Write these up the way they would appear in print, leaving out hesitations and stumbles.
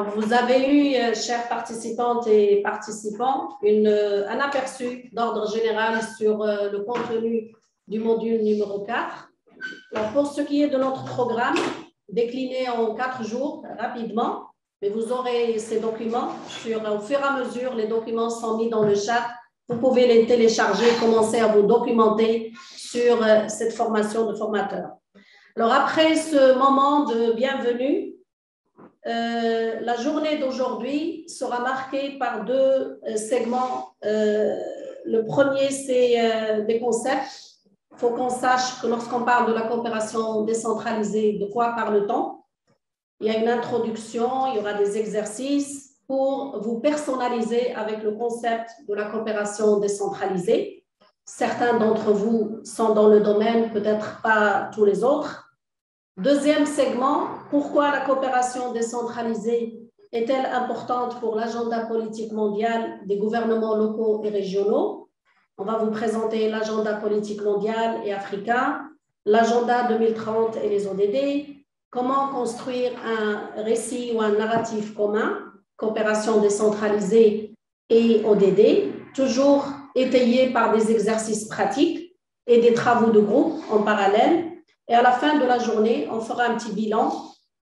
Vous avez eu, chères participantes et participants, un aperçu d'ordre général sur le contenu du module numéro 4. Alors, pour ce qui est de notre programme, décliné en 4 jours, rapidement, mais vous aurez ces documents. Au fur et à mesure, les documents sont mis dans le chat. Vous pouvez les télécharger, commencer à vous documenter sur cette formation de formateur. Alors, après ce moment de bienvenue, la journée d'aujourd'hui sera marquée par 2 segments. Le premier, c'est des concepts. Il faut qu'on sache que lorsqu'on parle de la coopération décentralisée, de quoi parle-t-on? Il y a une introduction, il y aura des exercices pour vous personnaliser avec le concept de la coopération décentralisée. Certains d'entre vous sont dans le domaine, peut-être pas tous les autres. Deuxième segment, pourquoi la coopération décentralisée est-elle importante pour l'agenda politique mondial des gouvernements locaux et régionaux? On va vous présenter l'agenda politique mondial et africain, l'agenda 2030 et les ODD, comment construire un récit ou un narratif commun, coopération décentralisée et ODD, toujours étayé par des exercices pratiques et des travaux de groupe en parallèle. Et à la fin de la journée, on fera un petit bilan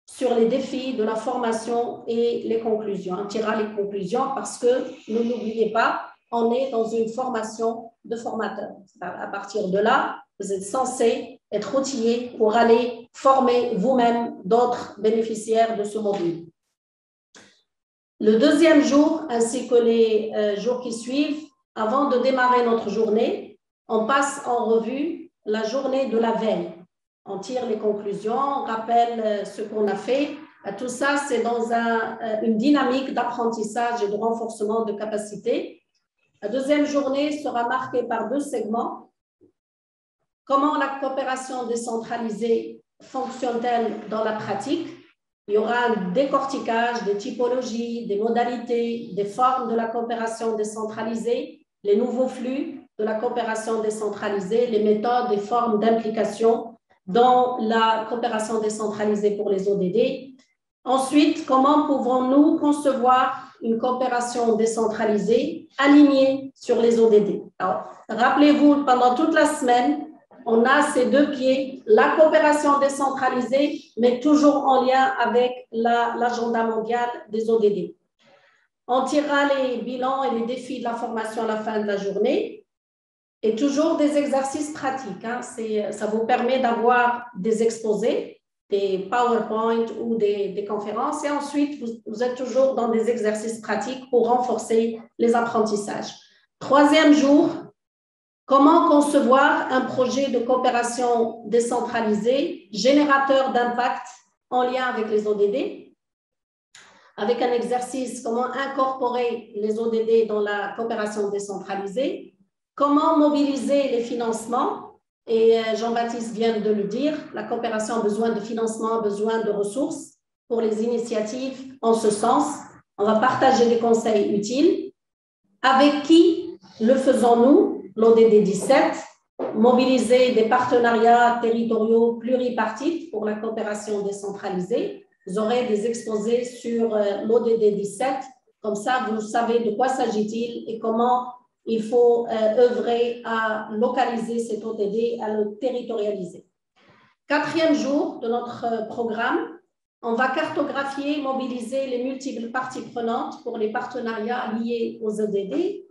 sur les défis de la formation et les conclusions. On tirera les conclusions parce que, ne l'oubliez pas, on est dans une formation de formateur. À partir de là, vous êtes censé être outillé pour aller former vous-même d'autres bénéficiaires de ce module. Le deuxième jour, ainsi que les jours qui suivent, avant de démarrer notre journée, on passe en revue la journée de la veille. On tire les conclusions, on rappelle ce qu'on a fait. Tout ça, c'est dans une dynamique d'apprentissage et de renforcement de capacités. La deuxième journée sera marquée par 2 segments. Comment la coopération décentralisée fonctionne-t-elle dans la pratique? Il y aura un décortiquage des typologies, des modalités, des formes de la coopération décentralisée, les nouveaux flux de la coopération décentralisée, les méthodes et formes d'implication dans la coopération décentralisée pour les ODD. Ensuite, comment pouvons-nous concevoir une coopération décentralisée alignée sur les ODD? Alors, rappelez-vous, pendant toute la semaine, on a ces 2 pieds, la coopération décentralisée, mais toujours en lien avec l'agenda mondial des ODD. On tirera les bilans et les défis de la formation à la fin de la journée. Et toujours des exercices pratiques. Hein. Ça vous permet d'avoir des exposés, des PowerPoint ou des conférences. Et ensuite, vous êtes toujours dans des exercices pratiques pour renforcer les apprentissages. Troisième jour, comment concevoir un projet de coopération décentralisée, générateur d'impact en lien avec les ODD, avec un exercice, comment incorporer les ODD dans la coopération décentralisée. Comment mobiliser les financements? Et Jean-Baptiste vient de le dire, la coopération a besoin de financement, a besoin de ressources pour les initiatives en ce sens. On va partager des conseils utiles. Avec qui le faisons-nous? L'ODD 17, mobiliser des partenariats territoriaux pluripartites pour la coopération décentralisée. Vous aurez des exposés sur l'ODD 17. Comme ça, vous savez de quoi s'agit-il et comment il faut œuvrer à localiser cet ODD, à le territorialiser. 4e jour de notre programme, on va cartographier, mobiliser les multiples parties prenantes pour les partenariats liés aux ODD,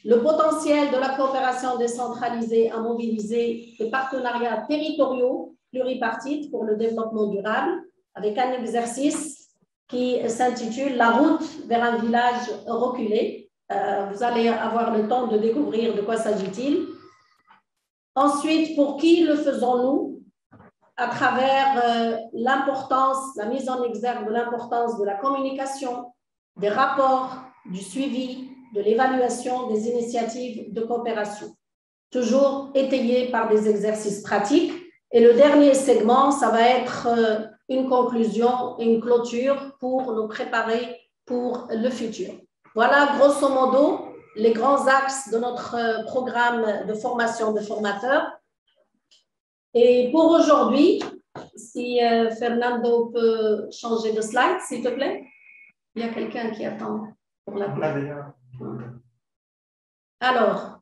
le potentiel de la coopération décentralisée à mobiliser les partenariats territoriaux pluripartites pour le développement durable, avec un exercice qui s'intitule « La route vers un village reculé ». Vous allez avoir le temps de découvrir de quoi s'agit-il. Ensuite, pour qui le faisons-nous? À travers l'importance, la mise en exergue de l'importance de la communication, des rapports, du suivi, de l'évaluation des initiatives de coopération, toujours étayées par des exercices pratiques. Et le dernier segment, ça va être une conclusion et une clôture pour nous préparer pour le futur. Voilà, grosso modo, les grands axes de notre programme de formation de formateurs. Et pour aujourd'hui, si Fernando peut changer de slide, s'il te plaît. Il y a quelqu'un qui attend pour la place. Alors,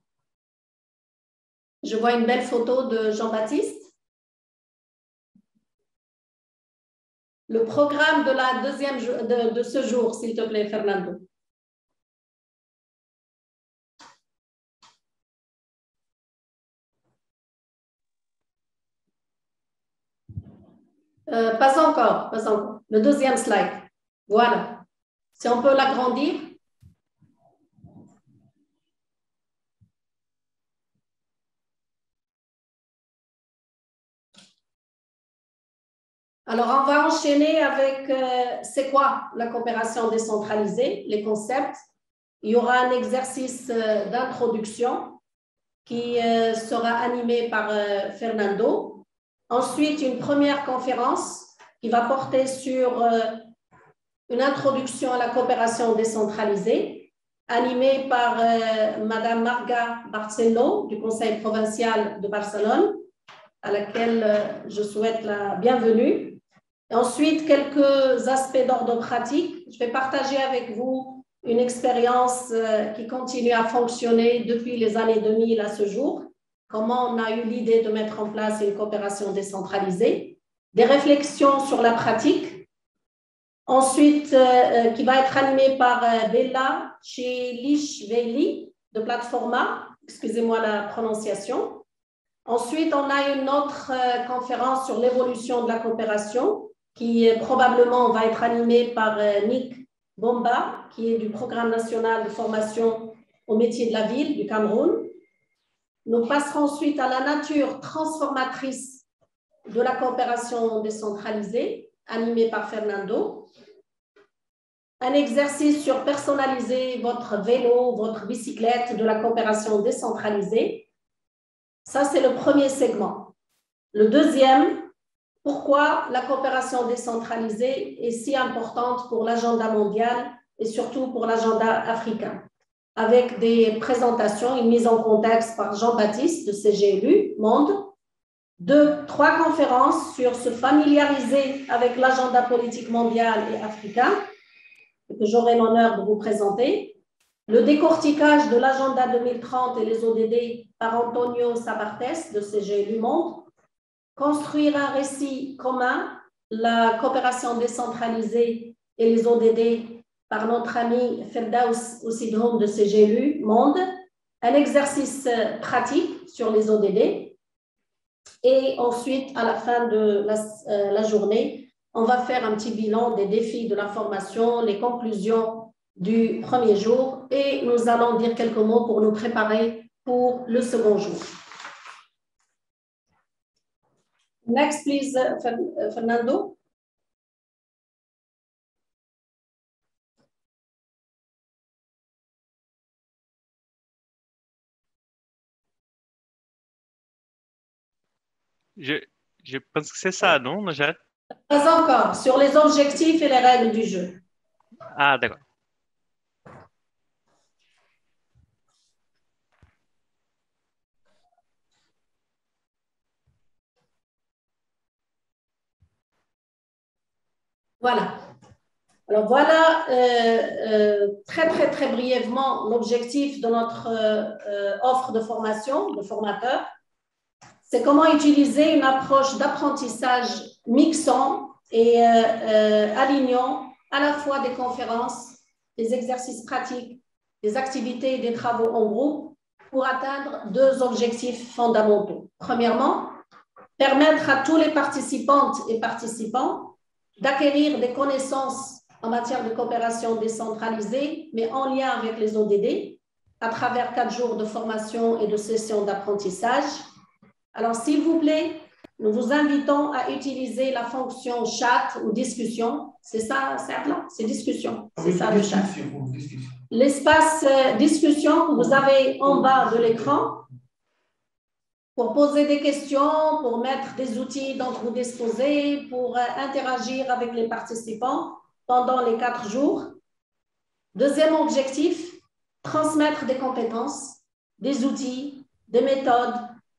je vois une belle photo de Jean-Baptiste. Le programme de la deuxième de ce jour, s'il te plaît, Fernando. Pas encore, pas encore. Le deuxième slide. Voilà. Si on peut l'agrandir. Alors, on va enchaîner avec c'est quoi la coopération décentralisée, les concepts. Il y aura un exercice d'introduction qui sera animé par Fernando. Ensuite, une première conférence qui va porter sur une introduction à la coopération décentralisée, animée par Madame Marga Barcelo du Conseil provincial de Barcelone, à laquelle je souhaite la bienvenue. Et ensuite, quelques aspects d'ordre pratique. Je vais partager avec vous une expérience qui continue à fonctionner depuis les années 2000 à ce jour. Comment on a eu l'idée de mettre en place une coopération décentralisée. Des réflexions sur la pratique. Ensuite, qui va être animée par Bella Chelishvili de Platforma. Excusez-moi la prononciation. Ensuite, on a une autre conférence sur l'évolution de la coopération qui probablement va être animée par Nick Bomba, qui est du Programme national de formation au métier de la ville du Cameroun. Nous passerons ensuite à la nature transformatrice de la coopération décentralisée, animée par Fernando. Un exercice sur personnaliser votre vélo, votre bicyclette de la coopération décentralisée. Ça, c'est le premier segment. Le deuxième, pourquoi la coopération décentralisée est si importante pour l'agenda mondial et surtout pour l'agenda africain, avec des présentations, une mise en contexte par Jean-Baptiste de CGLU Monde, trois conférences sur se familiariser avec l'agenda politique mondial et africain, que j'aurai l'honneur de vous présenter, le décortiquage de l'agenda 2030 et les ODD par Antonio Sabartes de CGLU Monde, construire un récit commun, la coopération décentralisée et les ODD par notre ami Ferdaus Ousidhoum de CGLU Monde, un exercice pratique sur les ODD et ensuite, à la fin de la journée, on va faire un petit bilan des défis de la formation, les conclusions du premier jour et nous allons dire quelques mots pour nous préparer pour le second jour. Next, please, Fernando. Je pense que c'est ça, non, Najat? Pas encore, sur les objectifs et les règles du jeu. Ah, d'accord. Voilà. Alors voilà très brièvement l'objectif de notre offre de formation de formateurs. C'est comment utiliser une approche d'apprentissage mixant et alignant à la fois des conférences, des exercices pratiques, des activités et des travaux en groupe pour atteindre deux objectifs fondamentaux. Premièrement, permettre à tous les participantes et participants d'acquérir des connaissances en matière de coopération décentralisée, mais en lien avec les ODD, à travers 4 jours de formation et de sessions d'apprentissage. Alors, s'il vous plaît, nous vous invitons à utiliser la fonction chat ou discussion. C'est ça, Serge? C'est discussion. C'est ça le chat. L'espace discussion que vous avez en bas de l'écran pour poser des questions, pour mettre des outils dont vous disposez, pour interagir avec les participants pendant les 4 jours. Deuxième objectif, transmettre des compétences, des outils, des méthodes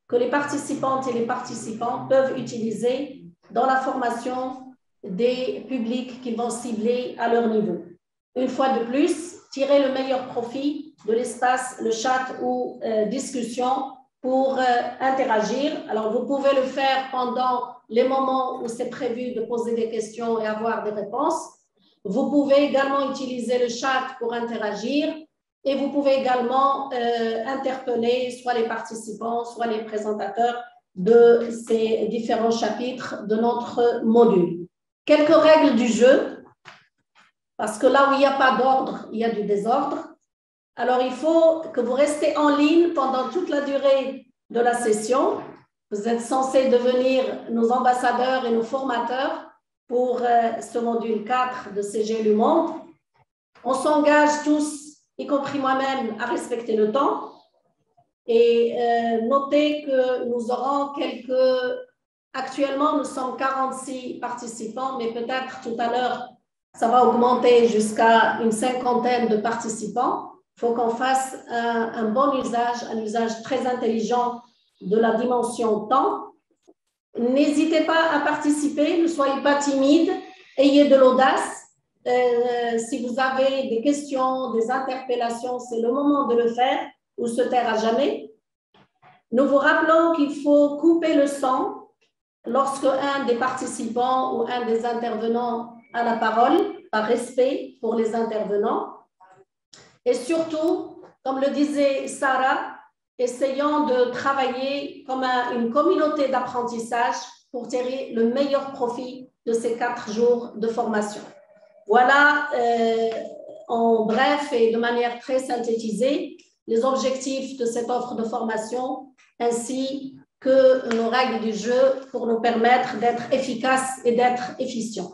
que les participantes et les participants peuvent utiliser dans la formation des publics qu'ils vont cibler à leur niveau. une fois de plus, tirer le meilleur profit de l'espace, le chat ou discussion pour interagir. Alors, vous pouvez le faire pendant les moments où c'est prévu de poser des questions et avoir des réponses. Vous pouvez également utiliser le chat pour interagir et vous pouvez également interpeller soit les participants, soit les présentateurs de ces différents chapitres de notre module. Quelques règles du jeu, parce que là où il n'y a pas d'ordre, il y a du désordre. Alors, il faut que vous restez en ligne pendant toute la durée de la session. Vous êtes censés devenir nos ambassadeurs et nos formateurs pour ce module 4 de CGLU Monde. On s'engage tous, y compris moi-même, à respecter le temps. Et notez que nous aurons actuellement, nous sommes 46 participants, mais peut-être tout à l'heure, ça va augmenter jusqu'à une 50aine de participants. Il faut qu'on fasse un bon usage, un usage très intelligent de la dimension temps. N'hésitez pas à participer, ne soyez pas timide, ayez de l'audace. Si vous avez des questions, des interpellations, c'est le moment de le faire ou se taire à jamais. Nous vous rappelons qu'il faut couper le son lorsque un des participants ou un des intervenants a la parole, par respect pour les intervenants. Et surtout, comme le disait Sarah, essayons de travailler comme une communauté d'apprentissage pour tirer le meilleur profit de ces 4 jours de formation. Voilà, en bref et de manière très synthétisée, les objectifs de cette offre de formation ainsi que nos règles du jeu pour nous permettre d'être efficaces et d'être efficients.